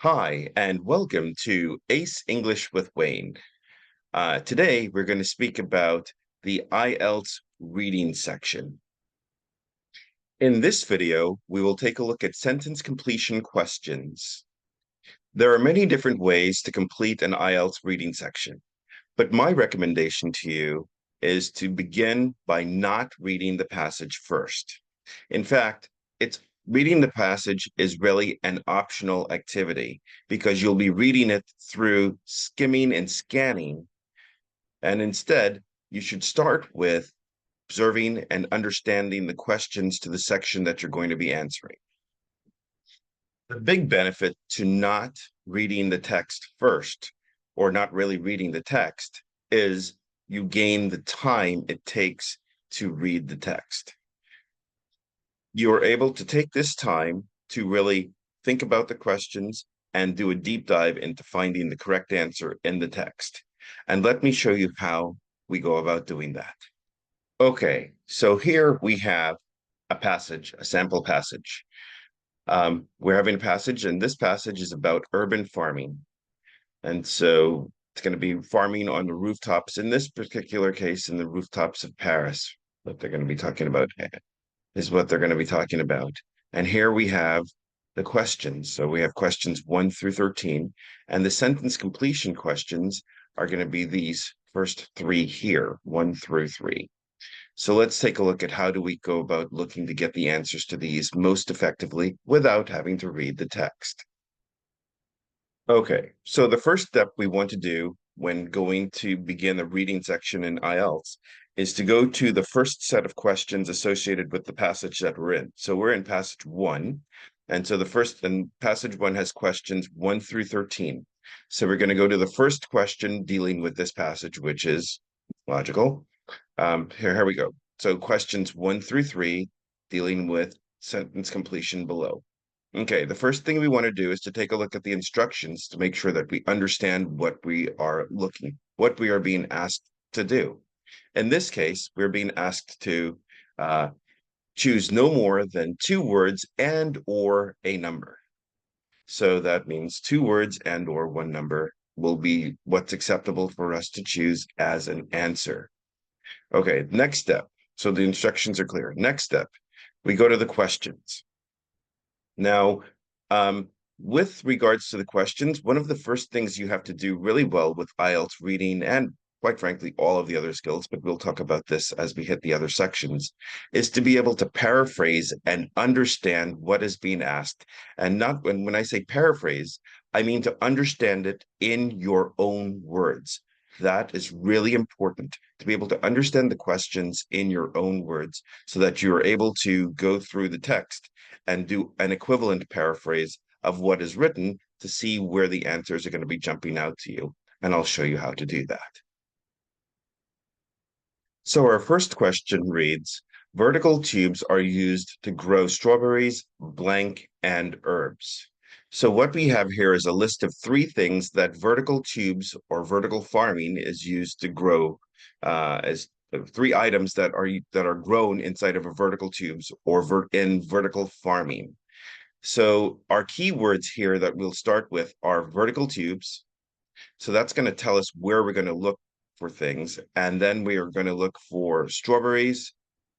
Hi, and welcome to Ace English with Wayne. Today, we're going to speak about the IELTS reading section. In this video, we will take a look at sentence completion questions. There are many different ways to complete an IELTS reading section, but my recommendation to you is to begin by not reading the passage first. In fact, it's reading the passage is really an optional activity because you'll be reading it through skimming and scanning. And instead, you should start with observing and understanding the questions to the section that you're going to be answering. The big benefit to not reading the text first, or not really reading the text, is you gain the time it takes to read the text. You are able to take this time to really think about the questions and do a deep dive into finding the correct answer in the text. And let me show you how we go about doing that. Okay, so here we have a passage, a sample passage. We're having a passage, and this passage is about urban farming. And so it's going to be farming on the rooftops, in this particular case, in the rooftops of Paris, what they're going to be talking about is what they're going to be talking about. And here we have the questions. So we have questions 1 through 13, and the sentence completion questions are going to be these first three here, 1 through 3. So let's take a look at how do we go about looking to get the answers to these most effectively without having to read the text. Okay, so the first step we want to do when going to begin the reading section in IELTS is to go to the first set of questions associated with the passage that we're in. So we're in passage 1, and so passage 1 has questions 1 through 13. So we're going to go to the first question dealing with this passage, which is logical. Here we go. So questions 1 through 3 dealing with sentence completion below. Okay, the first thing we want to do is to take a look at the instructions to make sure that we understand what we are being asked to do. In this case, we're being asked to choose no more than 2 words and or a number. So that means 2 words and or 1 number will be what's acceptable for us to choose as an answer. Okay, next step. So the instructions are clear. Next step, we go to the questions. Now, with regards to the questions, one of the first things you have to do really well with IELTS reading and quite frankly, all of the other skills, but we'll talk about this as we hit the other sections, is to be able to paraphrase and understand what is being asked. And not when I say paraphrase, I mean to understand it in your own words. That is really important to be able to understand the questions in your own words so that you are able to go through the text and do an equivalent paraphrase of what is written to see where the answers are going to be jumping out to you. And I'll show you how to do that. So our first question reads, vertical tubes are used to grow strawberries, blank, and herbs. So what we have here is a list of 3 things that vertical tubes or vertical farming is used to grow as 3 items that are grown inside of a vertical tubes or in vertical farming. So our keywords here that we'll start with are vertical tubes. So that's going to tell us where we're going to look for things. And then we are going to look for strawberries,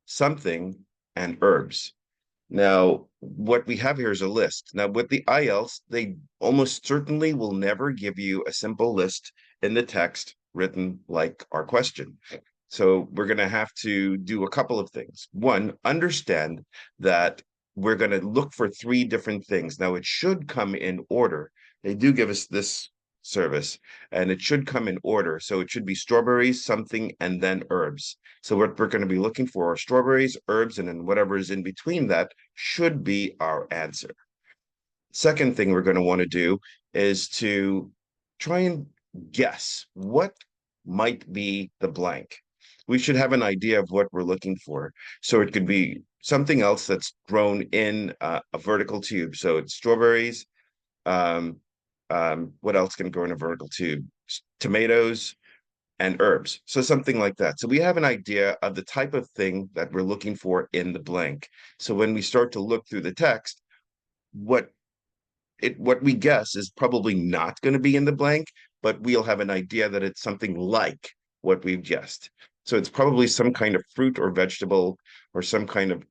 something, and herbs. Now, what we have here is a list. Now, with the IELTS, they almost certainly will never give you a simple list in the text written like our question. So we're going to have to do a couple of things. One, understand that we're going to look for 3 different things. Now, it should come in order. They do give us this service, and it should come in order. So it should be strawberries, something, and then herbs. So what we're going to be looking for are strawberries, herbs, and then whatever is in between that should be our answer. Second thing we're going to want to do is to try and guess what might be the blank. We should have an idea of what we're looking for. So it could be something else that's grown in a vertical tube. So it's strawberries. What else can grow in a vertical tube? Tomatoes and herbs. So something like that. So we have an idea of the type of thing that we're looking for in the blank. So when we start to look through the text, what what we guess is probably not going to be in the blank, but we'll have an idea that it's something like what we've guessed. So it's probably some kind of fruit or vegetable or some kind of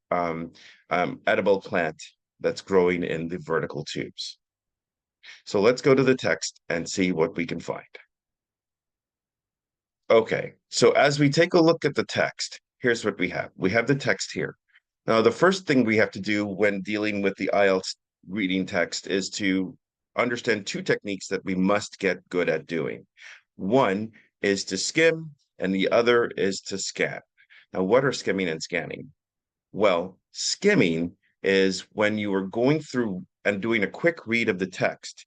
edible plant that's growing in the vertical tubes. So let's go to the text and see what we can find. Okay, so as we take a look at the text, here's what we have. We have the text here. Now, the first thing we have to do when dealing with the IELTS reading text is to understand two techniques that we must get good at doing. One is to skim, and the other is to scan. Now, what are skimming and scanning? Well, skimming is when you are going through and doing a quick read of the text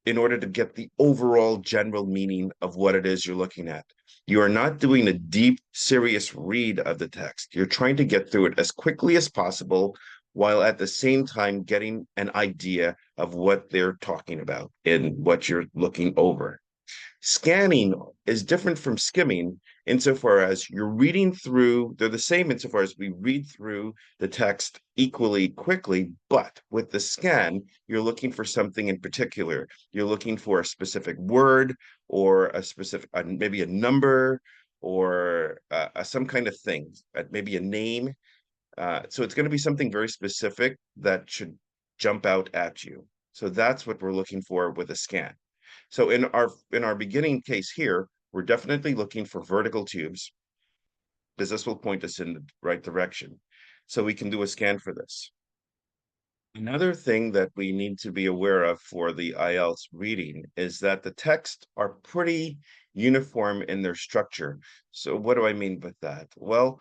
in order to get the overall general meaning of what it is you're looking at. You are not doing a deep, serious read of the text. You're trying to get through it as quickly as possible while at the same time getting an idea of what they're talking about and what you're looking over. Scanning is different from skimming insofar as you're reading through, they're the same insofar as we read through the text equally quickly, but with the scan, you're looking for something in particular. You're looking for a specific word or a specific, maybe a number or some kind of thing, maybe a name. So it's going to be something very specific that should jump out at you. So that's what we're looking for with a scan. So in our beginning case here, we're definitely looking for vertical tubes because this will point us in the right direction. So we can do a scan for this. Another thing that we need to be aware of for the IELTS reading is that the texts are pretty uniform in their structure. So what do I mean by that? Well,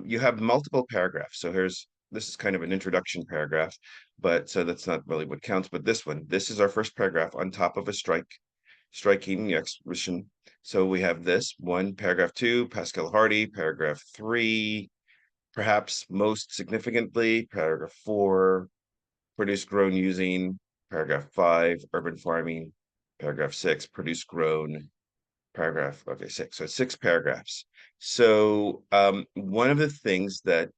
you have multiple paragraphs. So this is kind of an introduction paragraph, but so that's not really what counts. But this is our first paragraph on top of a striking expression. So we have this one, paragraph 2, Pascal Hardy, paragraph 3, perhaps most significantly, paragraph 4, produce grown using, paragraph 5, urban farming, paragraph 6, produce grown, paragraph, okay, 6. So 6 paragraphs. So one of the things that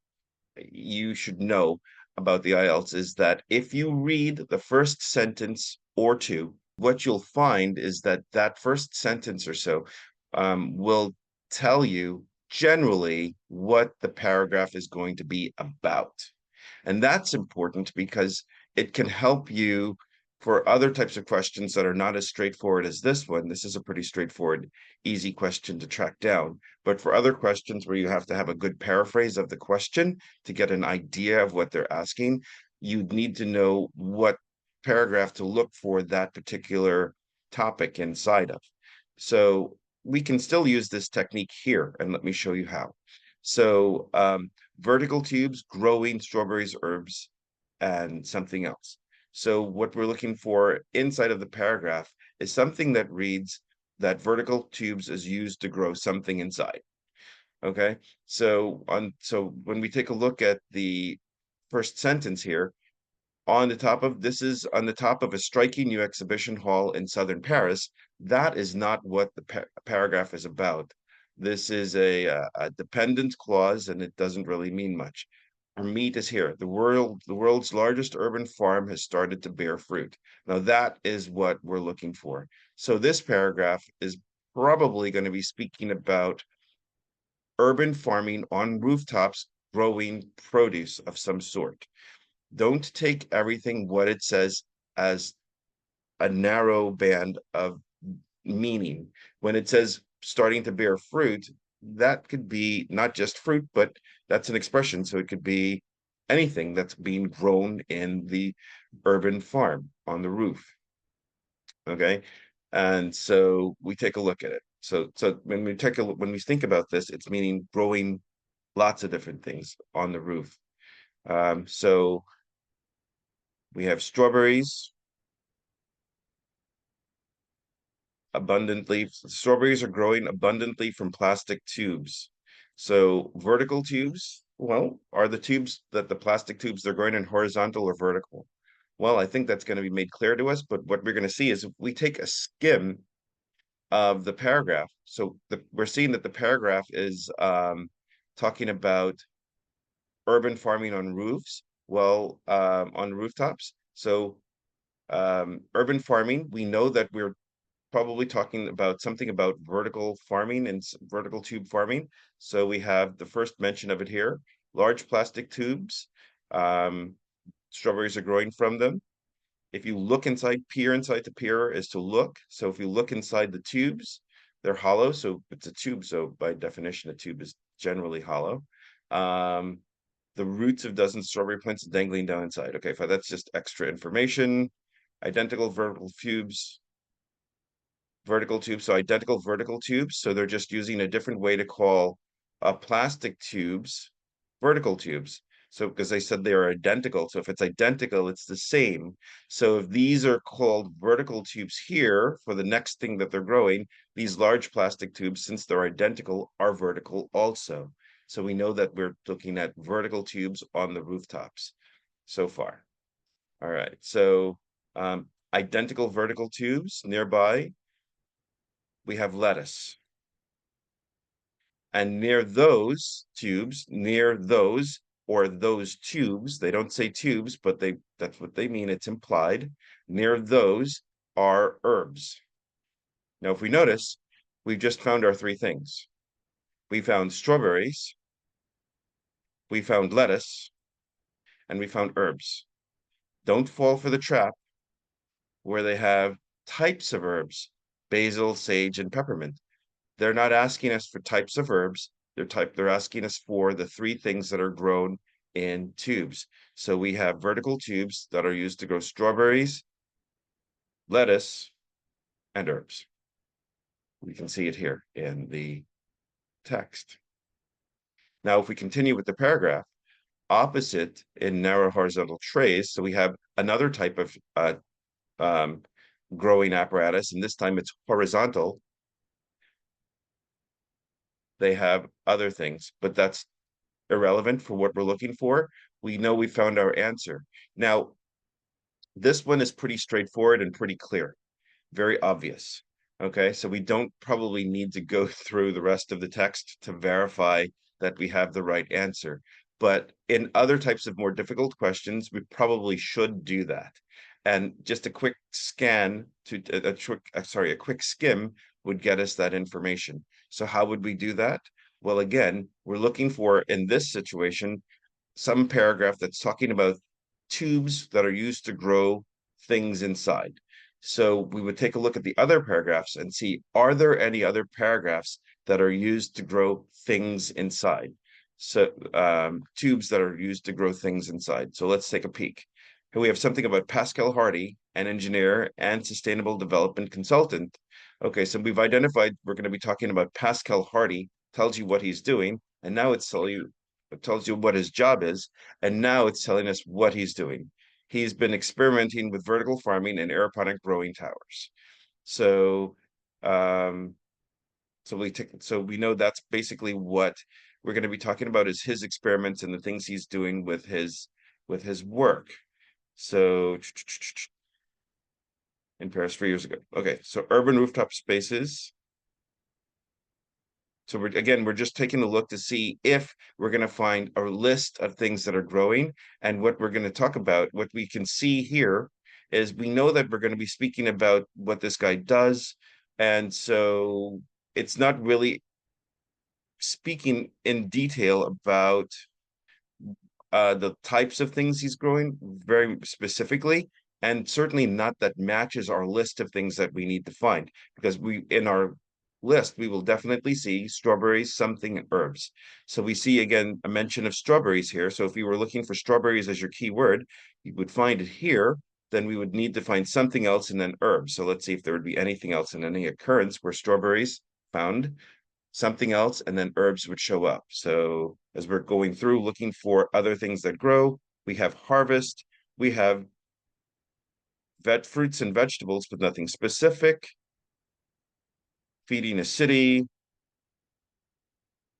you should know about the IELTS is that if you read the first sentence or two, what you'll find is that that first sentence or so will tell you generally what the paragraph is going to be about. And that's important because it can help you for other types of questions that are not as straightforward as this one. This is a pretty straightforward, easy question to track down. But for other questions where you have to have a good paraphrase of the question to get an idea of what they're asking, you need to know what paragraph to look for that particular topic inside of. So we can still use this technique here, and let me show you how. So vertical tubes, growing strawberries, herbs, and something else. So what we're looking for inside of the paragraph is something that reads that vertical tubes is used to grow something inside. Okay, so when we take a look at the first sentence here, on the top of this is on the top of a striking new exhibition hall in southern Paris. That is not what the paragraph is about. This is a dependent clause, and it doesn't really mean much. Our meat is here. The world's largest urban farm has started to bear fruit. Now that is what we're looking for. So this paragraph is probably going to be speaking about urban farming on rooftops growing produce of some sort. Don't take everything what it says as a narrow band of meaning. When it says starting to bear fruit, that could be not just fruit, but that's an expression. So it could be anything that's being grown in the urban farm on the roof. Okay. And so we take a look at it. So when we think about this, it's meaning growing lots of different things on the roof. So we have strawberries abundantly. Strawberries are growing abundantly from plastic tubes. So vertical tubes, well, are the tubes that the plastic tubes they're growing in horizontal or vertical? Well, I think that's going to be made clear to us, but what we're going to see is if we take a skim of the paragraph, so we're seeing that the paragraph is talking about urban farming on roofs, well, on rooftops. So urban farming, we know that we're probably talking about something about vertical farming and vertical tube farming. So we have the first mention of it here, large plastic tubes. Um, Strawberries are growing from them. If you look inside, peer inside, the peer is to look. So if you look inside the tubes, they're hollow. So it's a tube. So by definition, a tube is generally hollow. Um, the roots of dozens of strawberry plants dangling down inside. Okay, fine. That's just extra information. Identical vertical tubes. So identical vertical tubes. So they're just using a different way to call plastic tubes vertical tubes. So because they said they are identical. So if it's identical, it's the same. So if these are called vertical tubes here for the next thing that they're growing, these large plastic tubes, since they're identical, are vertical also. So we know that we're looking at vertical tubes on the rooftops so far. All right. So identical vertical tubes nearby, we have lettuce. And near those tubes, or those tubes, they don't say tubes, but that's what they mean, it's implied. Near those are herbs. Now, if we notice, we've just found our three things. We found strawberries, we found lettuce, and we found herbs. Don't fall for the trap where they have types of herbs, basil, sage, and peppermint. They're not asking us for types of herbs. They're asking us for the three things that are grown in tubes. So we have vertical tubes that are used to grow strawberries, lettuce, and herbs. We can see it here in the text. Now, if we continue with the paragraph, opposite in narrow horizontal trays, so we have another type of um, growing apparatus, and this time it's horizontal. They have other things, but that's irrelevant for what we're looking for. We know we found our answer. Now, this one is pretty straightforward and pretty clear, very obvious. Okay, so we don't probably need to go through the rest of the text to verify that we have the right answer. But in other types of more difficult questions, we probably should do that. And just a quick scan to a quick skim would get us that information. So how would we do that? Well, again, we're looking for, in this situation, some paragraph that's talking about tubes that are used to grow things inside. So we would take a look at the other paragraphs and see, are there any other paragraphs that are used to grow things inside? So tubes that are used to grow things inside. So let's take a peek. Here we have something about Pascal Hardy, an engineer and sustainable development consultant. Okay, so we've identified we're going to be talking about Pascal Hardy, tells you what he's doing, and now it tells you what his job is, and now it's telling us what he's doing. He's been experimenting with vertical farming and aeroponic growing towers. So, um, so we know that's basically what we're going to be talking about is his experiments and the things he's doing with his work. So in Paris 3 years ago. Okay, so urban rooftop spaces. So we're just taking a look to see if we're going to find a list of things that are growing. And what we're going to talk about, what we can see here is we know that we're going to be speaking about what this guy does. And so it's not really speaking in detail about the types of things he's growing very specifically, and certainly not that matches our list of things that we need to find, because we in our list we will definitely see strawberries, something, and herbs. So we see again a mention of strawberries here. So if you were looking for strawberries as your keyword, you would find it here. Then we would need to find something else and then herbs. So let's see if there would be anything else in any occurrence where strawberries found, something else, and then herbs would show up. So as we're going through looking for other things that grow, we have harvest, we have fruits and vegetables, but nothing specific, feeding a city.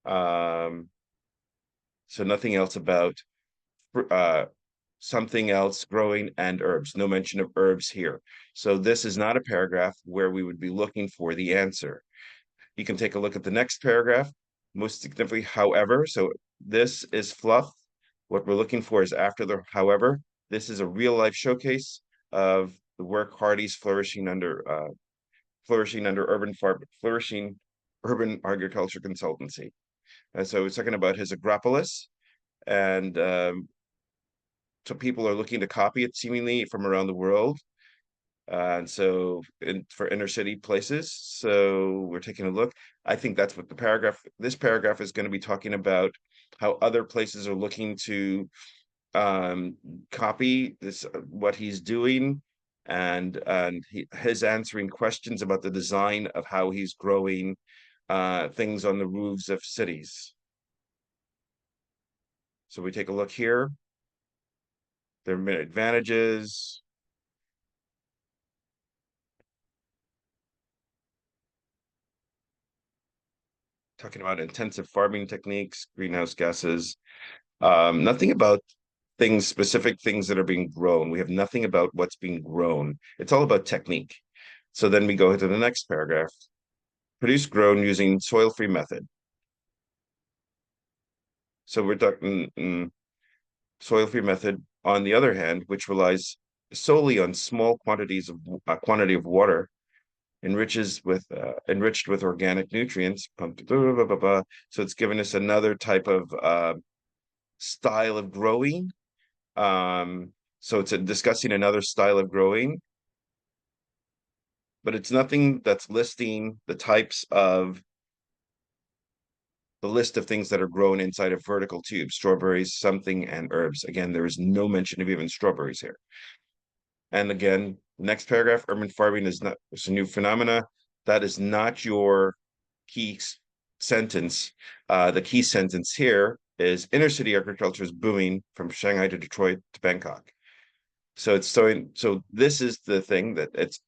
So nothing else about uh, something else growing and herbs. No mention of herbs here. So this is not a paragraph where we would be looking for the answer. You can take a look at the next paragraph. Most significantly, however, so this is fluff. What we're looking for is after the however. This is a real life showcase of the work Hardy's flourishing under flourishing urban agriculture consultancy. And so he's talking about his Agropolis, and so people are looking to copy it seemingly from around the world. And so for inner city places. So we're taking a look. I think that's what this paragraph is going to be talking about, how other places are looking to copy this, what he's doing, and his answering questions about the design of how he's growing things on the roofs of cities. So we take a look here. There are advantages. Talking about intensive farming techniques, greenhouse gases. Nothing about specific things that are being grown. We have nothing about what's being grown. It's all about technique. So then we go to the next paragraph. Produce grown using soil-free method. So we're talking soil-free method, on the other hand, which relies solely on small quantity of water, enriched with organic nutrients. So it's given us another type of style of growing. So it's discussing another style of growing, but it's nothing that's listing the list of things that are grown inside of vertical tubes: strawberries, something, and herbs. Again, there is no mention of even strawberries here. And again, next paragraph, urban farming is not, it's a new phenomena. That is not your key sentence. The key sentence here is inner city agriculture is booming from Shanghai to Detroit to Bangkok. So this is the thing, that it's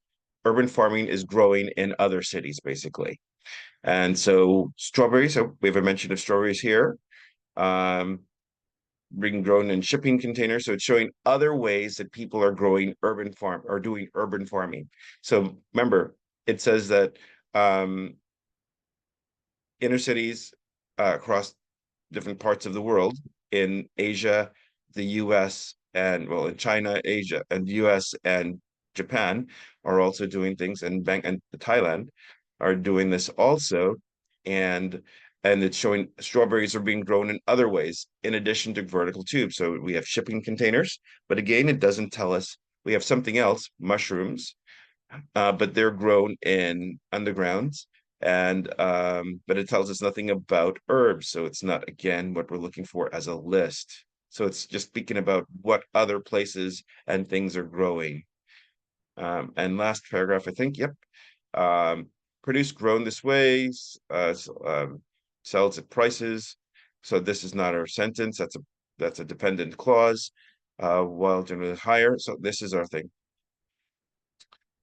urban farming is growing in other cities, basically. And so strawberries, so we have a mention of strawberries here, being grown in shipping containers. So it's showing other ways that people are doing urban farming. So remember, it says that inner cities across different parts of the world, in Asia, the US, and well, in China, Asia, and US and Japan are also doing things, and Thailand are doing this also. And it's showing strawberries are being grown in other ways in addition to vertical tubes. So we have shipping containers, but again, it doesn't tell us. We have something else, mushrooms, but they're grown in undergrounds, and but it tells us nothing about herbs. So it's not, again, what we're looking for as a list. So it's just speaking about what other places and things are growing. And last paragraph, I think, yep. Produce grown this way, sells at prices. So this is not our sentence. That's a dependent clause. While generally higher. So this is our thing.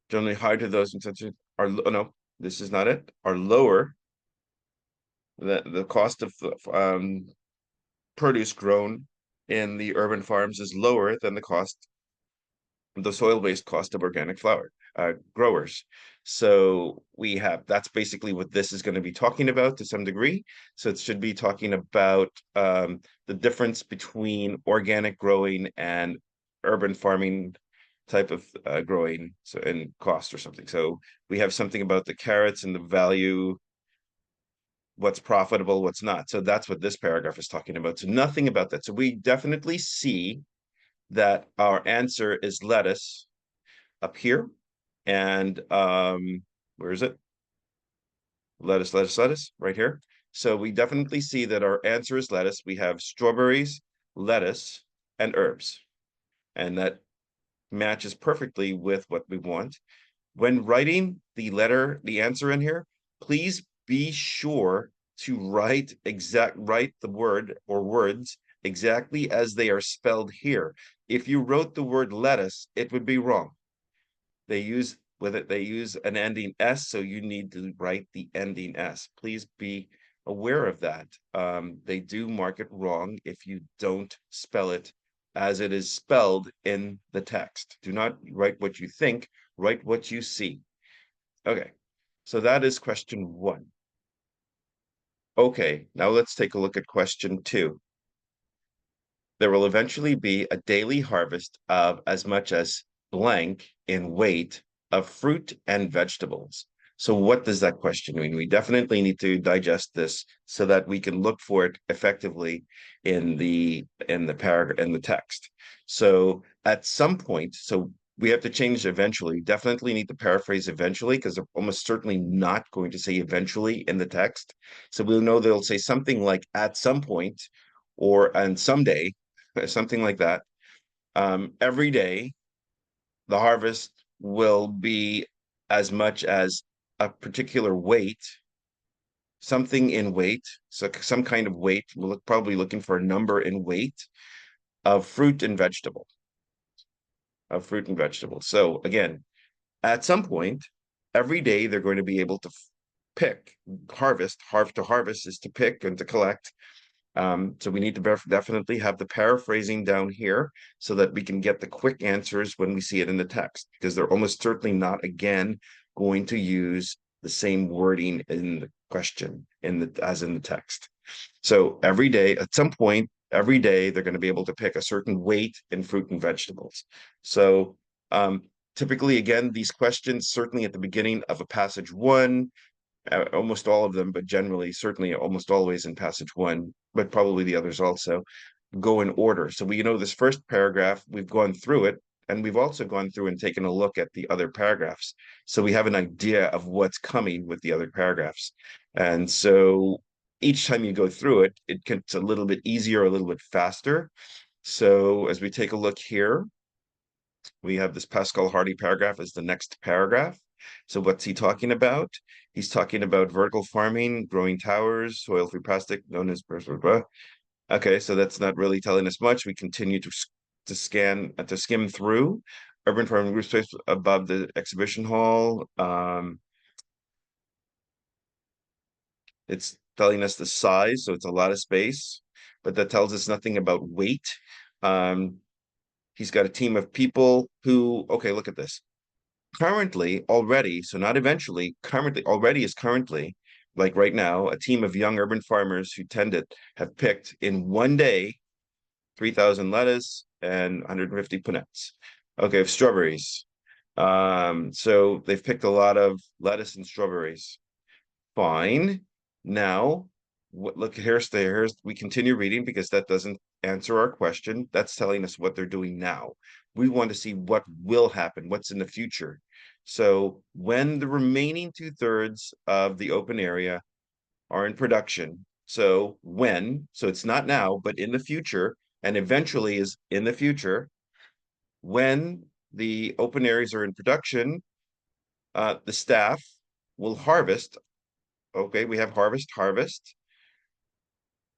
Generally higher to those intentions are no, this is not it. Are lower. The cost of produce grown in the urban farms is lower than the soil-based cost of organic flower growers. So that's basically what this is going to be talking about to some degree. So it should be talking about the difference between organic growing and urban farming type of growing, so in cost or something. So we have something about the carrots and the value, what's profitable, what's not. So that's what this paragraph is talking about. So nothing about that. So we definitely see that our answer is lettuce up here. And where is it? Lettuce, right here. So we definitely see that our answer is lettuce. We have strawberries, lettuce, and herbs. And that matches perfectly with what we want. When writing the answer in here, please be sure to write the word or words exactly as they are spelled here. If you wrote the word lettuce, it would be wrong. They use an ending S, so you need to write the ending S. Please be aware of that. They do mark it wrong if you don't spell it as it is spelled in the text. Do not write what you think, write what you see. Okay, so that is question 1. Okay, now let's take a look at question 2. There will eventually be a daily harvest of as much as blank in weight of fruit and vegetables. So what does that question mean? We definitely need to digest this so that we can look for it effectively in the paragraph in the text. So at some point, so we have to change eventually. Definitely need to paraphrase eventually because they're almost certainly not going to say eventually in the text. So we'll know they'll say something like at some point or and someday, something like that. Every day the harvest will be as much as a particular weight, something in weight, so some kind of weight. We're probably looking for a number in weight of fruit and vegetable, of fruit and vegetables. So again, at some point, every day they're going to be able to pick, harvest is to pick and to collect. So we need to definitely have the paraphrasing down here so that we can get the quick answers when we see it in the text, because they're almost certainly not, again, going to use the same wording in the question as in the text. So every day, at some point, every day, they're going to be able to pick a certain weight in fruit and vegetables. So typically, again, these questions, certainly at the beginning of a passage one, almost all of them, but generally, certainly almost always in passage one, but probably the others also, go in order. So we know this first paragraph, we've gone through it, and we've also gone through and taken a look at the other paragraphs. So we have an idea of what's coming with the other paragraphs. And so each time you go through it, it gets a little bit easier, a little bit faster. So as we take a look here, we have this Pascal Hardy paragraph as the next paragraph. So what's he talking about? He's talking about vertical farming, growing towers, soil-free plastic, known as blah, blah, blah. Okay, so that's not really telling us much. We continue to skim through urban farming group space above the exhibition hall. It's telling us the size, so it's a lot of space, but that tells us nothing about weight. Um, he's got a team of people who, okay, look at this. Currently, already, so not eventually, currently, already is currently, like right now, a team of young urban farmers who tend to have picked in one day 3,000 lettuce and 150 punnets. Okay, of strawberries. So they've picked a lot of lettuce and strawberries. Fine. Now, look, here's we continue reading because that doesn't answer our question. That's telling us what they're doing now. We want to see what will happen, what's in the future. So when the remaining 2/3 of the open area are in production, so it's not now, but in the future, and eventually is in the future, when the open areas are in production, the staff will harvest. Okay, we have harvest.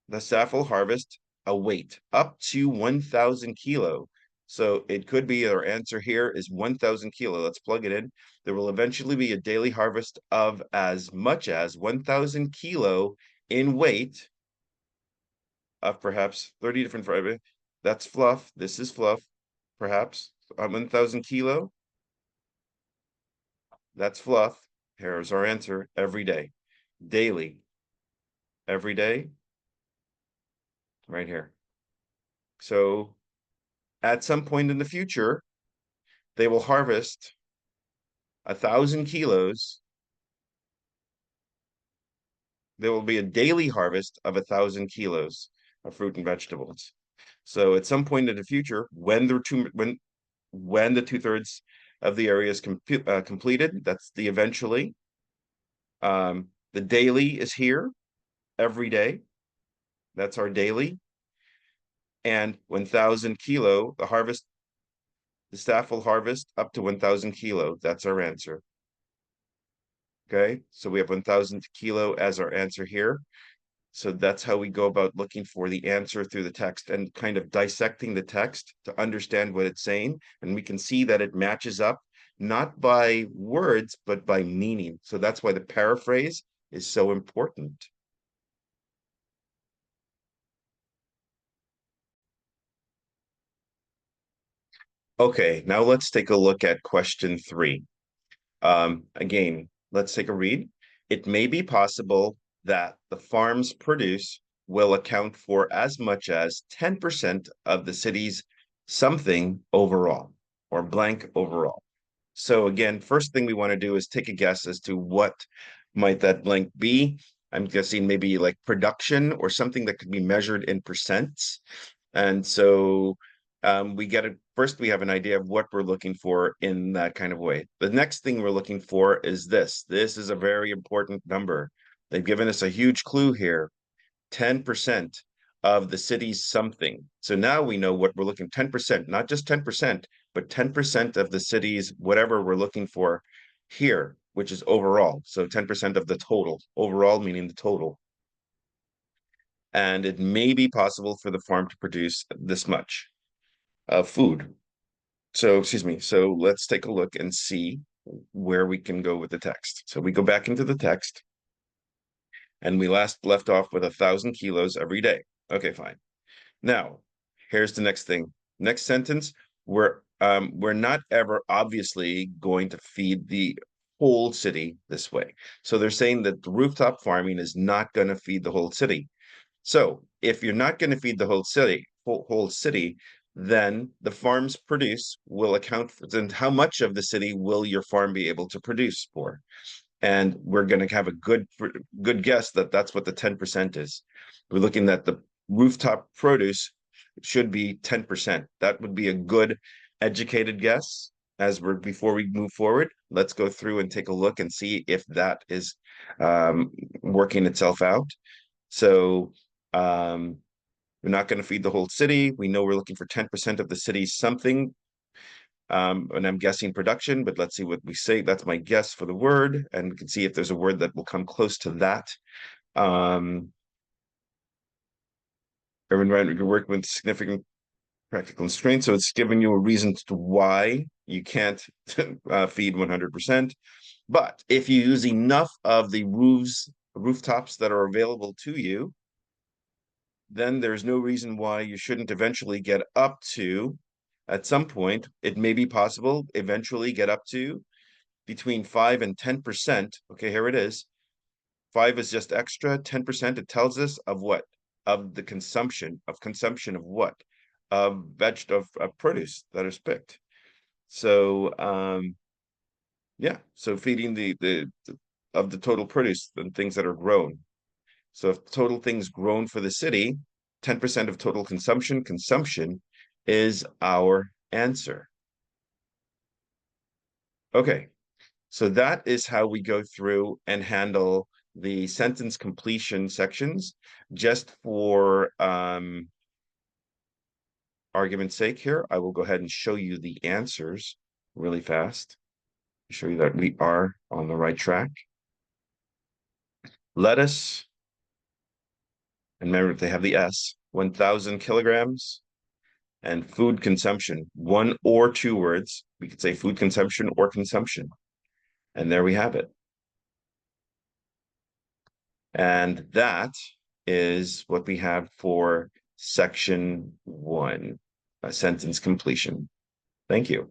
The staff will harvest a weight up to 1,000 kilo. So it could be our answer here is 1,000 kilo. Let's plug it in. There will eventually be a daily harvest of as much as 1,000 kilo in weight of perhaps 30 different varieties. That's fluff. This is fluff, perhaps. 1,000 kilo. That's fluff. Here's our answer every day. Daily. Every day. Right here. So at some point in the future, they will harvest 1,000 kilos. There will be a daily harvest of 1,000 kilos of fruit and vegetables. So at some point in the future, when the 2/3 of the area is completed, that's the eventually. The daily is here every day. That's our daily. And 1,000 kilo, the staff will harvest up to 1,000 kilo. That's our answer. Okay, so we have 1,000 kilo as our answer here. So that's how we go about looking for the answer through the text and kind of dissecting the text to understand what it's saying. And we can see that it matches up, not by words, but by meaning. So that's why the paraphrase is so important. Okay, now let's take a look at question 3. Again, let's take a read. It may be possible that the farm's produce will account for as much as 10% of the city's something overall. or blank overall. So again, first thing we want to do is take a guess as to what might that blank be. I'm guessing maybe like production or something that could be measured in percents. And so we get it. First, we have an idea of what we're looking for in that kind of way. The next thing we're looking for is this. This is a very important number. They've given us a huge clue here. 10% of the city's something. So now we know what we're looking, 10%, not just 10%, but 10% of the city's whatever we're looking for here, which is overall. So 10% of the total, overall meaning the total. And it may be possible for the farm to produce this much of food. So, excuse me. So let's take a look and see where we can go with the text. So we go back into the text and we last left off with 1,000 kilos every day. Okay, fine. Now, here's the next thing. Next sentence, we're not ever obviously going to feed the whole city this way. So they're saying that the rooftop farming is not going to feed the whole city. So if you're not going to feed the whole city, then the farm's produce will account for, then how much of the city will your farm be able to produce for? And we're going to have a good guess that that's what the 10% is. We're looking at the rooftop produce should be 10%. That would be a good educated guess before we move forward. Let's go through and take a look and see if that is working itself out. So we're not going to feed the whole city. We know we're looking for 10% of the city's something. And I'm guessing production, but let's see what we say. That's my guess for the word, and we can see if there's a word that will come close to that. Urban environment can work with significant practical constraints, so it's giving you a reason as to why you can't feed 100%. But if you use enough of the rooftops that are available to you, then there's no reason why you shouldn't eventually get up to, at some point, it may be possible, eventually get up to between 5 and 10%. Okay, here it is. 5 is just extra, 10%, it tells us of what? Of the consumption of what? Of produce that is picked. So yeah, so feeding the of the total produce and things that are grown. So if total things grown for the city, 10% of total consumption is our answer. Okay, so that is how we go through and handle the sentence completion sections. Just for argument's sake here, I will go ahead and show you the answers really fast. Show you that we are on the right track. Lettuce, and remember they have the S, 1,000 kilograms. And food consumption, 1 or 2 words. We could say food consumption or consumption. And there we have it. And that is what we have for section 1, sentence completion. Thank you.